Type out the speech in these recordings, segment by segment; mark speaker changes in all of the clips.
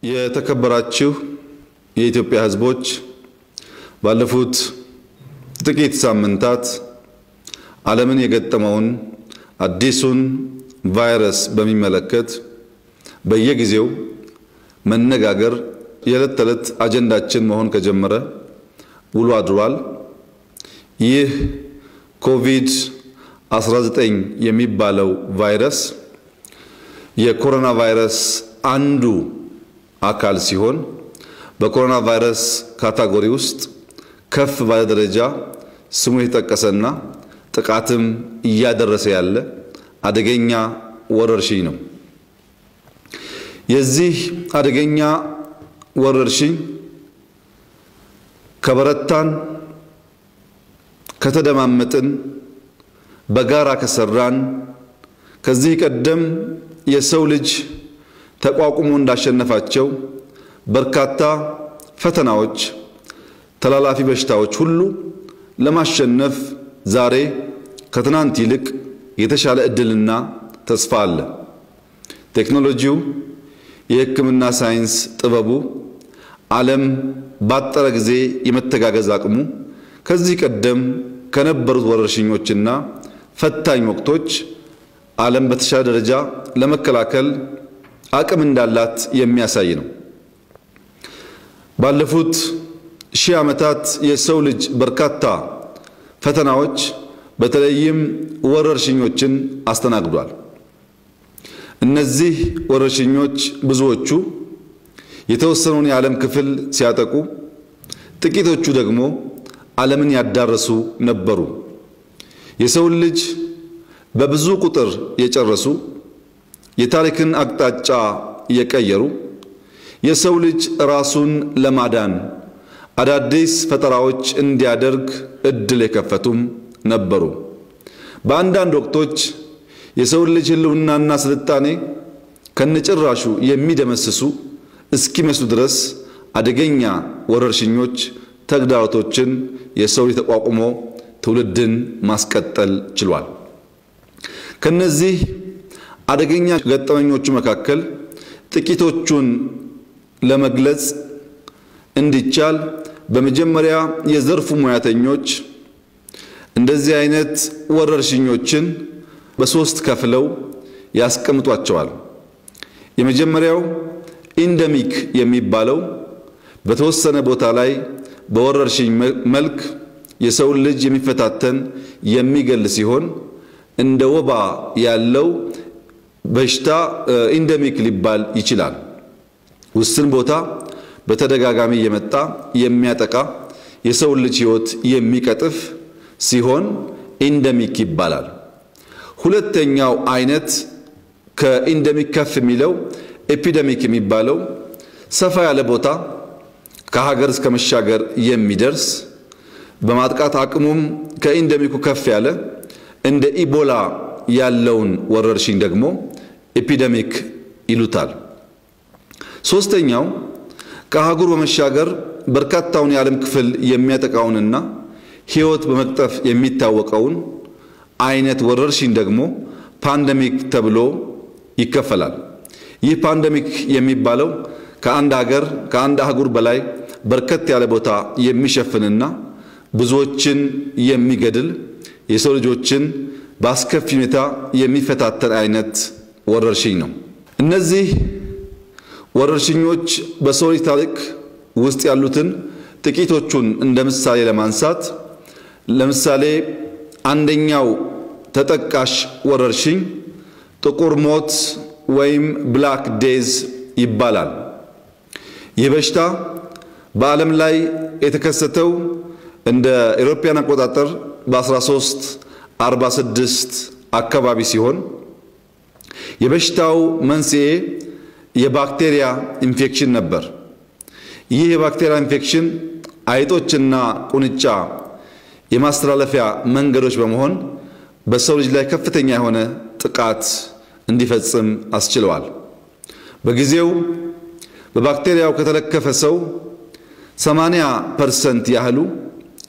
Speaker 1: የተከበራችሁ የኢትዮጵያ ህዝቦች ባለፉት ጥቂት ሳምንታት ዓለምን የገጠመውን አዲሱን ቫይረስ በሚመለከት በየጊዜው መነጋገር የዕለት ተዕለት አጀንዳችን መሆን ከጀመረ ውሎ አድሯል። ይህ ኮቪድ-19 የሚባለው ቫይረስ የኮሮና ቫይረስ አንዱ አካል ሲሆን በኮሮና ቫይረስ ካቴጎሪ ውስጥ ከፍ ባለ ደረጃ ስሙ የተጠቀሰና ጥቃትም እያደረሰ ያለ አደገኛ ወረርሽኝ ነው። የዚህ አደገኛ ወረርሽኝ ከበረታን ከተደማመጥን በጋራ ከሰራን ከዚህ ቀደም የሰው ልጅ ተቋቁሞ እንዳሸነፋቸው በርካታ ፈተናዎች ተላላፊ በሽታዎች ሁሉ ለማሸነፍ ዛሬ ከትናንት ይልቅ የተሻለ እድልና ተስፋ አለ። ቴክኖሎጂው የሕክምና ሳይንስ ጥበቡ ዓለም ባጠረ ጊዜ የመተጋገዝ አቅሙ ከዚህ ቀደም ከነበሩት ወረርሽኞችና ፈታኝ ወቅቶች ዓለም በተሻለ ደረጃ ለመከላከል አቅም እንዳላት የሚያሳይ ነው። ባለፉት ሺህ ዓመታት የሰው ልጅ በርካታ ፈተናዎች በተለይም ወረርሽኞችን አስተናግዷል። እነዚህ ወረርሽኞች ብዙዎቹ የተወሰኑን የዓለም ክፍል ሲያጠቁ፣ ጥቂቶቹ ደግሞ ዓለምን ያዳረሱ ነበሩ። የሰው ልጅ በብዙ ቁጥር የጨረሱ የታሪክን አቅጣጫ የቀየሩ የሰው ልጅ ራሱን ለማዳን አዳዲስ ፈጠራዎች እንዲያደርግ እድል የከፈቱም ነበሩ። በአንዳንድ ወቅቶች የሰው ልጅ ህልውናና ስልጣኔ ከነጭራሹ የሚደመስሱ እስኪመስሉ ድረስ አደገኛ ወረርሽኞች ተግዳሮቶችን የሰው ልጅ ተቋቁሞ ትውልድን ማስቀጠል ችሏል። ከነዚህ አደገኛ ገጠመኞቹ መካከል ጥቂቶቹን ለመግለጽ እንዲቻል በመጀመሪያ የዘርፉ ሙያተኞች እንደዚህ አይነት ወረርሽኞችን በሶስት ከፍለው ያስቀምጧቸዋል። የመጀመሪያው ኢንደሚክ የሚባለው በተወሰነ ቦታ ላይ በወረርሽኝ መልክ የሰው ልጅ የሚፈታተን የሚገል ሲሆን እንደ ወባ ያለው በሽታ ኢንደሚክ ሊባል ይችላል። ውስን ቦታ በተደጋጋሚ የመጣ የሚያጠቃ የሰው ልጅ ህይወት የሚቀጥፍ ሲሆን ኢንደሚክ ይባላል። ሁለተኛው አይነት ከኢንደሚክ ከፍ የሚለው ኤፒደሚክ የሚባለው ሰፋ ያለ ቦታ ከሀገር እስከ መሻገር የሚደርስ በማጥቃት አቅሙም ከኢንደሚኩ ከፍ ያለ እንደ ኢቦላ ያለውን ወረርሽኝ ደግሞ ኤፒደሚክ ይሉታል። ሶስተኛው ከአህጉር በመሻገር በርካታውን የዓለም ክፍል የሚያጠቃውንና ህይወት በመቅጠፍ የሚታወቀውን አይነት ወረርሽኝ ደግሞ ፓንደሚክ ተብሎ ይከፈላል። ይህ ፓንደሚክ የሚባለው ከአንድ ሀገር ከአንድ አህጉር በላይ በርከት ያለ ቦታ የሚሸፍንና ብዙዎችን የሚገድል የሰው ልጆችን በአስከፊ ሁኔታ የሚፈታተን አይነት ወረርሽኝ ነው። እነዚህ ወረርሽኞች በሰው ልጅ ታሪክ ውስጥ ያሉትን ጥቂቶቹን እንደ ምሳሌ ለማንሳት ለምሳሌ አንደኛው ተጠቃሽ ወረርሽኝ ጥቁር ሞት ወይም ብላክ ዴዝ ይባላል። ይህ በሽታ በዓለም ላይ የተከሰተው እንደ አውሮፓውያን አቆጣጠር በ1346 አካባቢ ሲሆን የበሽታው መንስኤ የባክቴሪያ ኢንፌክሽን ነበር። ይህ የባክቴሪያ ኢንፌክሽን አይጦችና ቁንጫ የማስተላለፊያ መንገዶች በመሆን በሰው ልጅ ላይ ከፍተኛ የሆነ ጥቃት እንዲፈጽም አስችለዋል። በጊዜው በባክቴሪያው ከተለከፈ ሰው 80% ያህሉ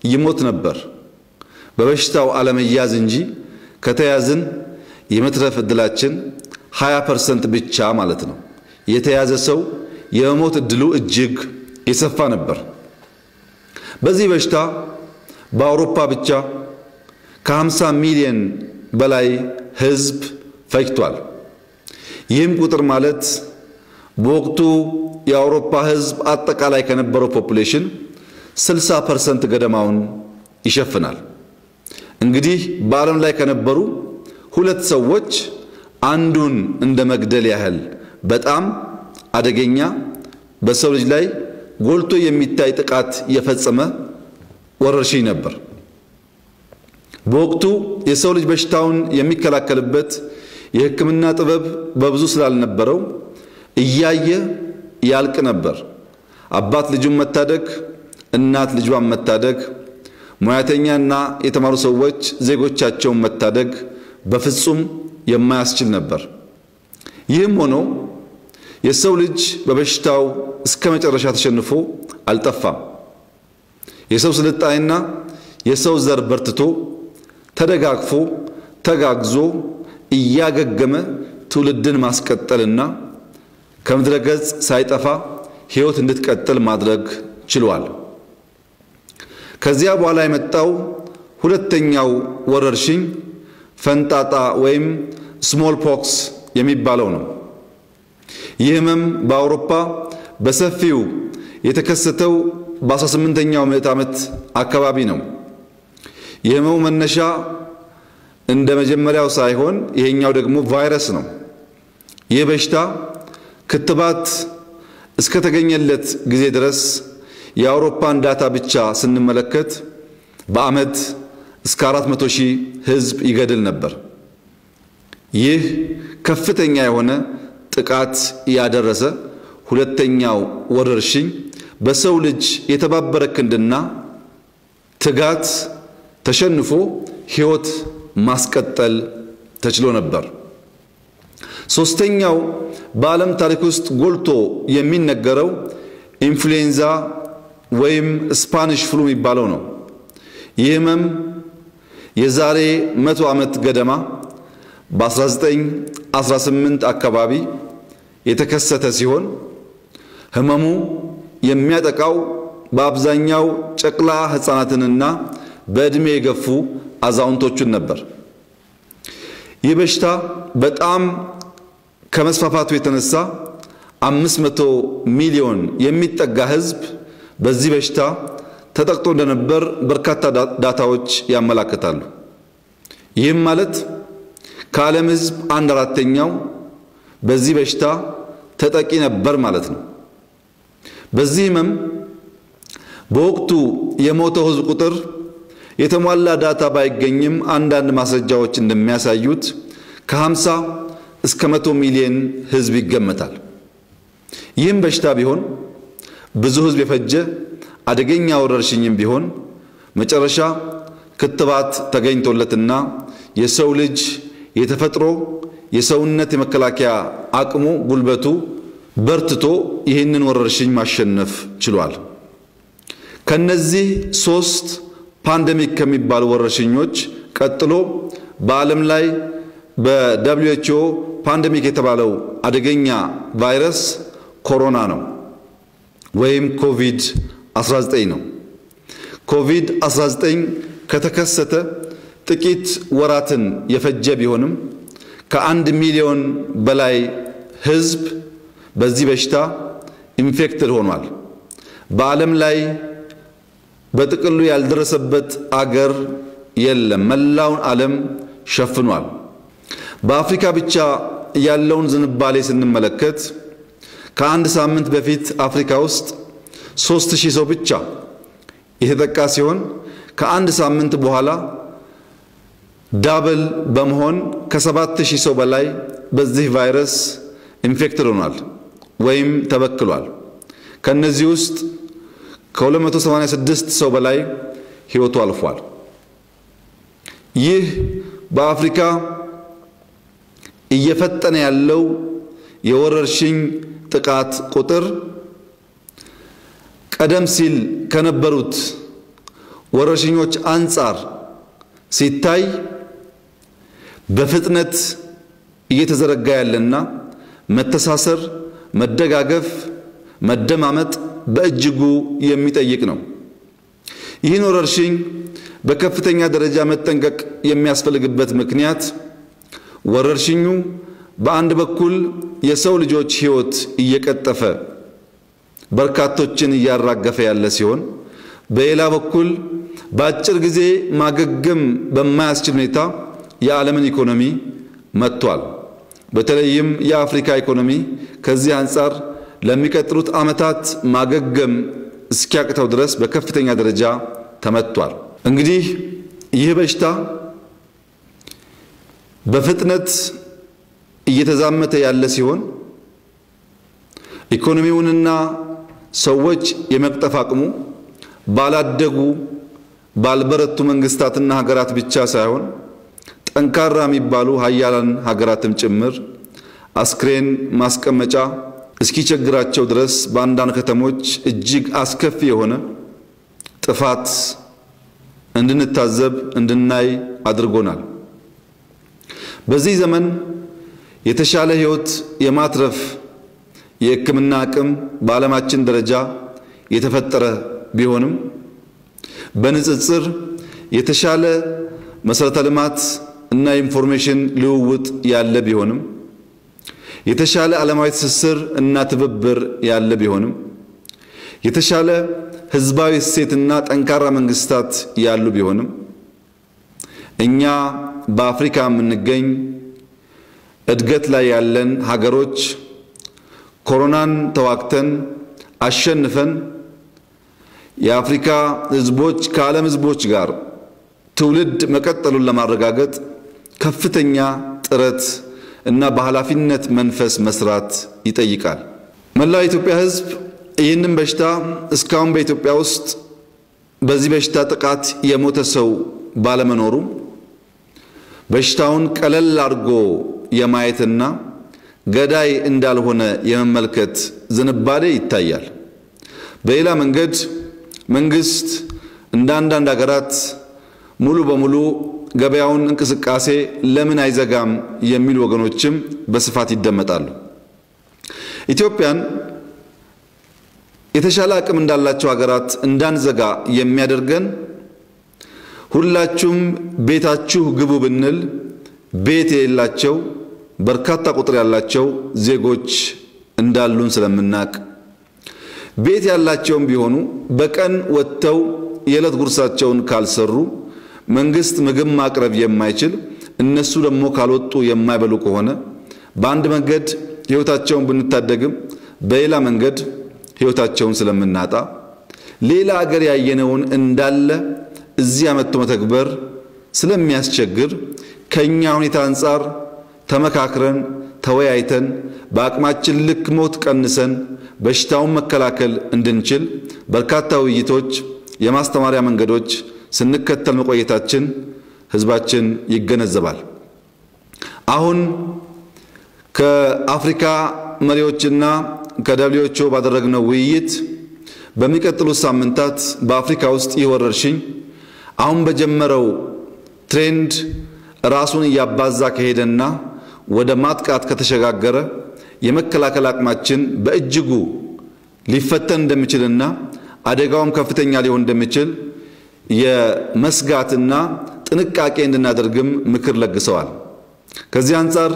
Speaker 1: ይሞት ነበር። በበሽታው አለመያዝ እንጂ ከተያዝን የመትረፍ እድላችን 20% ብቻ ማለት ነው። የተያዘ ሰው የሞት እድሉ እጅግ የሰፋ ነበር። በዚህ በሽታ በአውሮፓ ብቻ ከ50 ሚሊዮን በላይ ህዝብ ፈጅቷል። ይህም ቁጥር ማለት በወቅቱ የአውሮፓ ህዝብ አጠቃላይ ከነበረው ፖፑሌሽን 60% ገደማውን ይሸፍናል። እንግዲህ በዓለም ላይ ከነበሩ ሁለት ሰዎች አንዱን እንደ መግደል ያህል በጣም አደገኛ በሰው ልጅ ላይ ጎልቶ የሚታይ ጥቃት የፈጸመ ወረርሽኝ ነበር። በወቅቱ የሰው ልጅ በሽታውን የሚከላከልበት የሕክምና ጥበብ በብዙ ስላልነበረው እያየ ያልቅ ነበር። አባት ልጁን መታደግ፣ እናት ልጇን መታደግ፣ ሙያተኛና የተማሩ ሰዎች ዜጎቻቸውን መታደግ በፍጹም የማያስችል ነበር። ይህም ሆኖ የሰው ልጅ በበሽታው እስከ መጨረሻ ተሸንፎ አልጠፋም። የሰው ስልጣኔና የሰው ዘር በርትቶ ተደጋግፎ ተጋግዞ እያገገመ ትውልድን ማስቀጠልና ከምድረ ገጽ ሳይጠፋ ሕይወት እንድትቀጥል ማድረግ ችሏል። ከዚያ በኋላ የመጣው ሁለተኛው ወረርሽኝ ፈንጣጣ ወይም ስሞል ፖክስ የሚባለው ነው። ይህ ህመም በአውሮፓ በሰፊው የተከሰተው በ18ኛው ምዕተ ዓመት አካባቢ ነው። የህመሙ መነሻ እንደ መጀመሪያው ሳይሆን ይሄኛው ደግሞ ቫይረስ ነው። ይህ በሽታ ክትባት እስከ ተገኘለት ጊዜ ድረስ የአውሮፓን ዳታ ብቻ ስንመለከት በአመት እስከ 400,000 ህዝብ ይገድል ነበር። ይህ ከፍተኛ የሆነ ጥቃት ያደረሰ ሁለተኛው ወረርሽኝ በሰው ልጅ የተባበረ ክንድና ትጋት ተሸንፎ ሕይወት ማስቀጠል ተችሎ ነበር። ሶስተኛው በዓለም ታሪክ ውስጥ ጎልቶ የሚነገረው ኢንፍሉዌንዛ ወይም ስፓኒሽ ፍሉ የሚባለው ነው። ይህ ህመም የዛሬ 100 ዓመት ገደማ በ1918 አካባቢ የተከሰተ ሲሆን ህመሙ የሚያጠቃው በአብዛኛው ጨቅላ ህፃናትንና በእድሜ የገፉ አዛውንቶችን ነበር። ይህ በሽታ በጣም ከመስፋፋቱ የተነሳ 500 ሚሊዮን የሚጠጋ ህዝብ በዚህ በሽታ ተጠቅቶ እንደነበር በርካታ ዳታዎች ያመለክታሉ። ይህም ማለት ከዓለም ህዝብ 1/4ኛው በዚህ በሽታ ተጠቂ ነበር ማለት ነው። በዚህ ህመም በወቅቱ የሞተው ህዝብ ቁጥር የተሟላ ዳታ ባይገኝም አንዳንድ ማስረጃዎች እንደሚያሳዩት ከ50 እስከ 100 ሚሊዮን ህዝብ ይገመታል። ይህም በሽታ ቢሆን ብዙ ህዝብ የፈጀ አደገኛ ወረርሽኝም ቢሆን መጨረሻ ክትባት ተገኝቶለትና የሰው ልጅ የተፈጥሮ የሰውነት የመከላከያ አቅሙ ጉልበቱ በርትቶ ይህንን ወረርሽኝ ማሸነፍ ችሏል። ከነዚህ 3 ፓንደሚክ ከሚባሉ ወረርሽኞች ቀጥሎ በዓለም ላይ በWHO ፓንደሚክ የተባለው አደገኛ ቫይረስ ኮሮና ነው ወይም ኮቪድ-19 ነው። ኮቪድ-19 ከተከሰተ ጥቂት ወራትን የፈጀ ቢሆንም ከ1 ሚሊዮን በላይ ህዝብ በዚህ በሽታ ኢንፌክትድ ሆኗል። በዓለም ላይ በጥቅሉ ያልደረሰበት አገር የለም። መላውን ዓለም ሸፍኗል። በአፍሪካ ብቻ ያለውን ዝንባሌ ስንመለከት ከአንድ ሳምንት በፊት አፍሪካ ውስጥ 3000 ሰው ብቻ የተጠቃ ሲሆን ከአንድ ሳምንት በኋላ ዳብል በመሆን ከ7000 ሰው በላይ በዚህ ቫይረስ ኢንፌክትድ ሆኗል ወይም ተበክሏል። ከነዚህ ውስጥ ከ286 ሰው በላይ ሕይወቱ አልፏል። ይህ በአፍሪካ እየፈጠነ ያለው የወረርሽኝ ጥቃት ቁጥር ቀደም ሲል ከነበሩት ወረርሽኞች አንጻር ሲታይ በፍጥነት እየተዘረጋ ያለና መተሳሰር፣ መደጋገፍ፣ መደማመጥ በእጅጉ የሚጠይቅ ነው። ይህን ወረርሽኝ በከፍተኛ ደረጃ መጠንቀቅ የሚያስፈልግበት ምክንያት ወረርሽኙ በአንድ በኩል የሰው ልጆች ሕይወት እየቀጠፈ በርካቶችን እያራገፈ ያለ ሲሆን በሌላ በኩል በአጭር ጊዜ ማገገም በማያስችል ሁኔታ የዓለምን ኢኮኖሚ መጥቷል። በተለይም የአፍሪካ ኢኮኖሚ ከዚህ አንፃር ለሚቀጥሉት ዓመታት ማገገም እስኪያቅተው ድረስ በከፍተኛ ደረጃ ተመቷል። እንግዲህ ይህ በሽታ በፍጥነት እየተዛመተ ያለ ሲሆን ኢኮኖሚውንና ሰዎች የመቅጠፍ አቅሙ ባላደጉ ባልበረቱ መንግስታትና ሀገራት ብቻ ሳይሆን ጠንካራ የሚባሉ ሀያላን ሀገራትም ጭምር አስክሬን ማስቀመጫ እስኪቸግራቸው ድረስ በአንዳንድ ከተሞች እጅግ አስከፊ የሆነ ጥፋት እንድንታዘብ እንድናይ አድርጎናል። በዚህ ዘመን የተሻለ ሕይወት የማትረፍ የሕክምና አቅም በዓለማችን ደረጃ የተፈጠረ ቢሆንም በንጽጽር የተሻለ መሰረተ ልማት እና ኢንፎርሜሽን ልውውጥ ያለ ቢሆንም የተሻለ ዓለማዊ ትስስር እና ትብብር ያለ ቢሆንም የተሻለ ህዝባዊ እሴትና ጠንካራ መንግስታት ያሉ ቢሆንም እኛ በአፍሪካ የምንገኝ እድገት ላይ ያለን ሀገሮች ኮሮናን ተዋክተን አሸንፈን የአፍሪካ ህዝቦች ከዓለም ህዝቦች ጋር ትውልድ መቀጠሉን ለማረጋገጥ ከፍተኛ ጥረት እና በኃላፊነት መንፈስ መስራት ይጠይቃል። መላው የኢትዮጵያ ህዝብ ይህንን በሽታ እስካሁን በኢትዮጵያ ውስጥ በዚህ በሽታ ጥቃት የሞተ ሰው ባለመኖሩ በሽታውን ቀለል አድርጎ የማየትና ገዳይ እንዳልሆነ የመመልከት ዝንባሌ ይታያል። በሌላ መንገድ መንግስት እንደ አንዳንድ ሀገራት ሙሉ በሙሉ ገበያውን እንቅስቃሴ ለምን አይዘጋም የሚሉ ወገኖችም በስፋት ይደመጣሉ። ኢትዮጵያን የተሻለ አቅም እንዳላቸው ሀገራት እንዳንዘጋ የሚያደርገን ሁላችሁም ቤታችሁ ግቡ ብንል ቤት የሌላቸው በርካታ ቁጥር ያላቸው ዜጎች እንዳሉን ስለምናቅ ቤት ያላቸውም ቢሆኑ በቀን ወጥተው የዕለት ጉርሳቸውን ካልሰሩ መንግስት ምግብ ማቅረብ የማይችል እነሱ ደግሞ ካልወጡ የማይበሉ ከሆነ በአንድ መንገድ ህይወታቸውን ብንታደግም በሌላ መንገድ ህይወታቸውን ስለምናጣ ሌላ ሀገር ያየነውን እንዳለ እዚህ አመጥቶ መተግበር ስለሚያስቸግር ከኛ ሁኔታ አንፃር ተመካክረን ተወያይተን በአቅማችን ልክ ሞት ቀንሰን በሽታውን መከላከል እንድንችል በርካታ ውይይቶች የማስተማሪያ መንገዶች ስንከተል መቆየታችን ህዝባችን ይገነዘባል። አሁን ከአፍሪካ መሪዎችና ከደብሊውኤችኦ ባደረግነው ውይይት በሚቀጥሉት ሳምንታት በአፍሪካ ውስጥ ይወረርሽኝ አሁን በጀመረው ትሬንድ ራሱን ያባዛ ከሄደና ወደ ማጥቃት ከተሸጋገረ የመከላከል አቅማችን በእጅጉ ሊፈተን እንደሚችልና አደጋውም ከፍተኛ ሊሆን እንደሚችል የመስጋትና ጥንቃቄ እንድናደርግም ምክር ለግሰዋል። ከዚህ አንፃር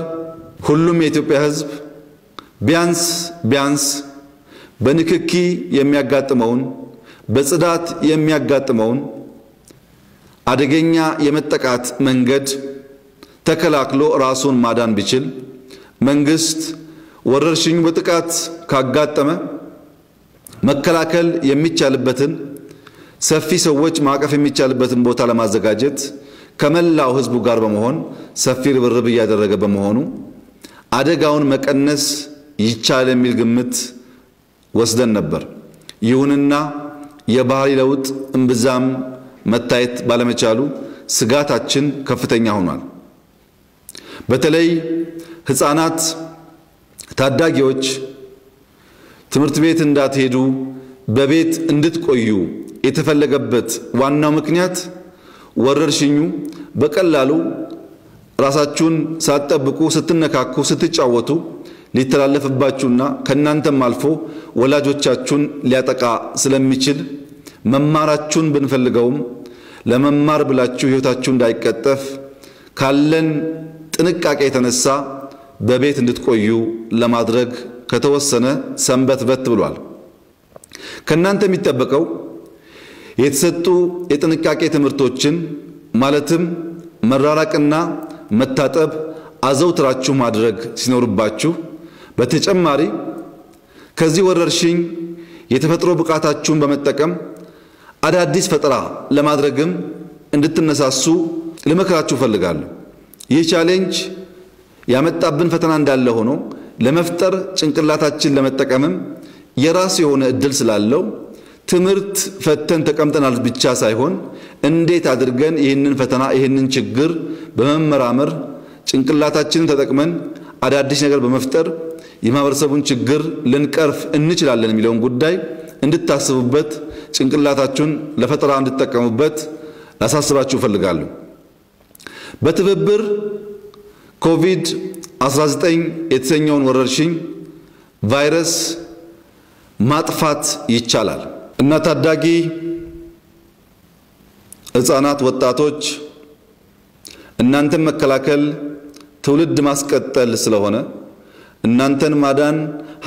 Speaker 1: ሁሉም የኢትዮጵያ ህዝብ ቢያንስ በንክኪ የሚያጋጥመውን በጽዳት የሚያጋጥመውን አደገኛ የመጠቃት መንገድ ተከላክሎ ራሱን ማዳን ቢችል መንግስት ወረርሽኙ በጥቃት ካጋጠመ መከላከል የሚቻልበትን ሰፊ ሰዎች ማቀፍ የሚቻልበትን ቦታ ለማዘጋጀት ከመላው ህዝቡ ጋር በመሆን ሰፊ ርብርብ እያደረገ በመሆኑ አደጋውን መቀነስ ይቻላል የሚል ግምት ወስደን ነበር። ይሁንና የባህሪ ለውጥ እምብዛም መታየት ባለመቻሉ ስጋታችን ከፍተኛ ሆኗል። በተለይ ህፃናት ታዳጊዎች ትምህርት ቤት እንዳትሄዱ በቤት እንድትቆዩ የተፈለገበት ዋናው ምክንያት ወረርሽኙ በቀላሉ ራሳችሁን ሳትጠብቁ ስትነካኩ ስትጫወቱ ሊተላለፍባችሁና ከናንተም አልፎ ወላጆቻችሁን ሊያጠቃ ስለሚችል መማራችሁን ብንፈልገውም ለመማር ብላችሁ ህይወታችሁ እንዳይቀጠፍ ካለን ጥንቃቄ የተነሳ በቤት እንድትቆዩ ለማድረግ ከተወሰነ ሰንበትበት ብሏል። ከናንተ የሚጠበቀው የተሰጡ የጥንቃቄ ትምህርቶችን ማለትም መራራቅና መታጠብ አዘውትራችሁ ማድረግ ሲኖርባችሁ በተጨማሪ ከዚህ ወረርሽኝ የተፈጥሮ ብቃታችሁን በመጠቀም አዳዲስ ፈጠራ ለማድረግም እንድትነሳሱ ለመከራችሁ ፈልጋለሁ። ይህ ቻሌንጅ ያመጣብን ፈተና እንዳለ ሆኖ ለመፍጠር ጭንቅላታችን ለመጠቀምም የራስ የሆነ እድል ስላለው ትምህርት ፈተን ተቀምጠናል ብቻ ሳይሆን እንዴት አድርገን ይህንን ፈተና ይህንን ችግር በመመራመር ጭንቅላታችንን ተጠቅመን አዳዲስ ነገር በመፍጠር የማህበረሰቡን ችግር ልንቀርፍ እንችላለን የሚለውን ጉዳይ እንድታስቡበት ጭንቅላታችሁን ለፈጠራ እንድትጠቀሙበት ላሳስባችሁ ፈልጋለሁ። በትብብር ኮቪድ-19 የተሰኘውን ወረርሽኝ ቫይረስ ማጥፋት ይቻላል እና ታዳጊ ህፃናት ወጣቶች እናንተን መከላከል ትውልድ ማስቀጠል ስለሆነ እናንተን ማዳን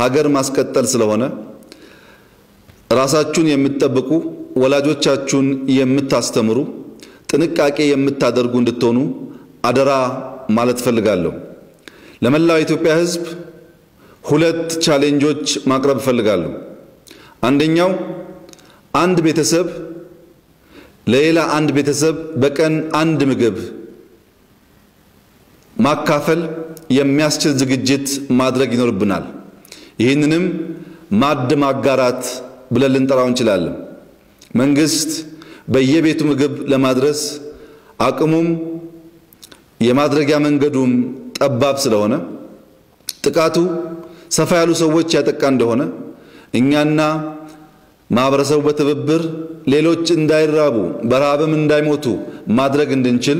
Speaker 1: ሀገር ማስቀጠል ስለሆነ ራሳችሁን የምትጠብቁ ወላጆቻችሁን የምታስተምሩ ጥንቃቄ የምታደርጉ እንድትሆኑ አደራ ማለት ፈልጋለሁ። ለመላው ኢትዮጵያ ህዝብ ሁለት ቻሌንጆች ማቅረብ ፈልጋለሁ። አንደኛው አንድ ቤተሰብ ለሌላ አንድ ቤተሰብ በቀን አንድ ምግብ ማካፈል የሚያስችል ዝግጅት ማድረግ ይኖርብናል። ይህንንም ማዕድ ማጋራት ብለን ልንጠራው እንችላለን። መንግስት በየቤቱ ምግብ ለማድረስ አቅሙም የማድረጊያ መንገዱም ጠባብ ስለሆነ ጥቃቱ ሰፋ ያሉ ሰዎች ያጠቃ እንደሆነ እኛና ማህበረሰቡ በትብብር ሌሎች እንዳይራቡ በረሃብም እንዳይሞቱ ማድረግ እንድንችል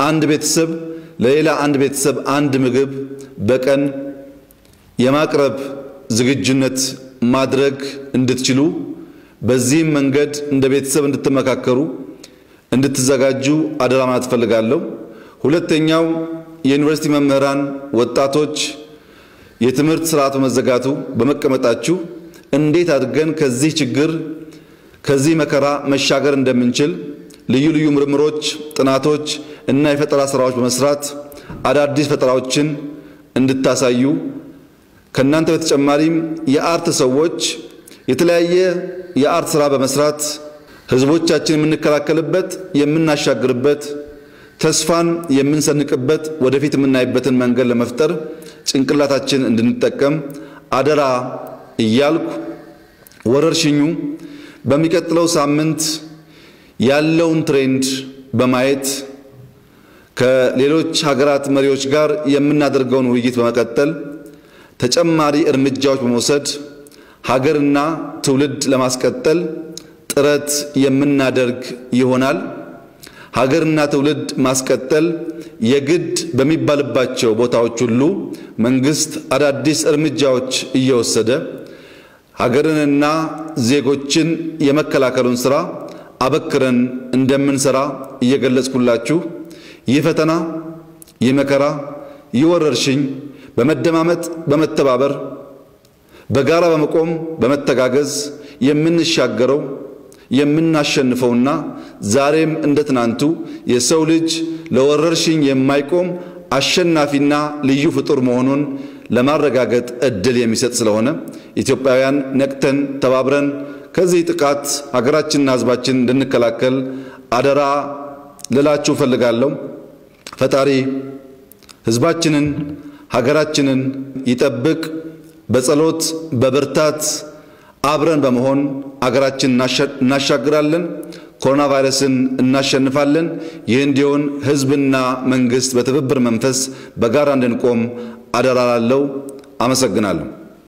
Speaker 1: አንድ ቤተሰብ ለሌላ አንድ ቤተሰብ አንድ ምግብ በቀን የማቅረብ ዝግጁነት ማድረግ እንድትችሉ በዚህም መንገድ እንደ ቤተሰብ እንድትመካከሩ እንድትዘጋጁ አደራ ማለት ፈልጋለሁ። ሁለተኛው የዩኒቨርሲቲ መምህራን ወጣቶች የትምህርት ስርዓቱ መዘጋቱ በመቀመጣችሁ እንዴት አድርገን ከዚህ ችግር ከዚህ መከራ መሻገር እንደምንችል ልዩ ልዩ ምርምሮች ጥናቶች እና የፈጠራ ስራዎች በመስራት አዳዲስ ፈጠራዎችን እንድታሳዩ ከናንተ በተጨማሪም የአርት ሰዎች የተለያየ የአርት ስራ በመስራት ህዝቦቻችን የምንከላከልበት የምናሻግርበት ተስፋን የምንሰንቅበት ወደፊት የምናይበትን መንገድ ለመፍጠር ጭንቅላታችን እንድንጠቀም አደራ እያልኩ ወረርሽኙ በሚቀጥለው ሳምንት ያለውን ትሬንድ በማየት ከሌሎች ሀገራት መሪዎች ጋር የምናደርገውን ውይይት በመቀጠል ተጨማሪ እርምጃዎች በመውሰድ ሀገርና ትውልድ ለማስቀጠል ጥረት የምናደርግ ይሆናል። ሀገርና ትውልድ ማስቀጠል የግድ በሚባልባቸው ቦታዎች ሁሉ መንግስት አዳዲስ እርምጃዎች እየወሰደ ሀገርንና ዜጎችን የመከላከሉን ስራ አበክረን እንደምንሰራ እየገለጽኩላችሁ ይህ ፈተና ይህ መከራ ይህ ወረርሽኝ በመደማመጥ በመተባበር በጋራ በመቆም በመተጋገዝ የምንሻገረው የምናሸንፈውና ዛሬም እንደትናንቱ የሰው ልጅ ለወረርሽኝ የማይቆም አሸናፊና ልዩ ፍጡር መሆኑን ለማረጋገጥ እድል የሚሰጥ ስለሆነ ኢትዮጵያውያን ነቅተን ተባብረን ከዚህ ጥቃት ሀገራችንና ህዝባችን እንድንከላከል አደራ ልላችሁ ፈልጋለሁ። ፈጣሪ ህዝባችንን ሀገራችንን ይጠብቅ። በጸሎት በብርታት አብረን በመሆን ሀገራችንን እናሻግራለን። ኮሮና ቫይረስን እናሸንፋለን። ይህ እንዲሆን ህዝብና መንግስት በትብብር መንፈስ በጋራ እንድንቆም አደራ ላለው። አመሰግናለሁ።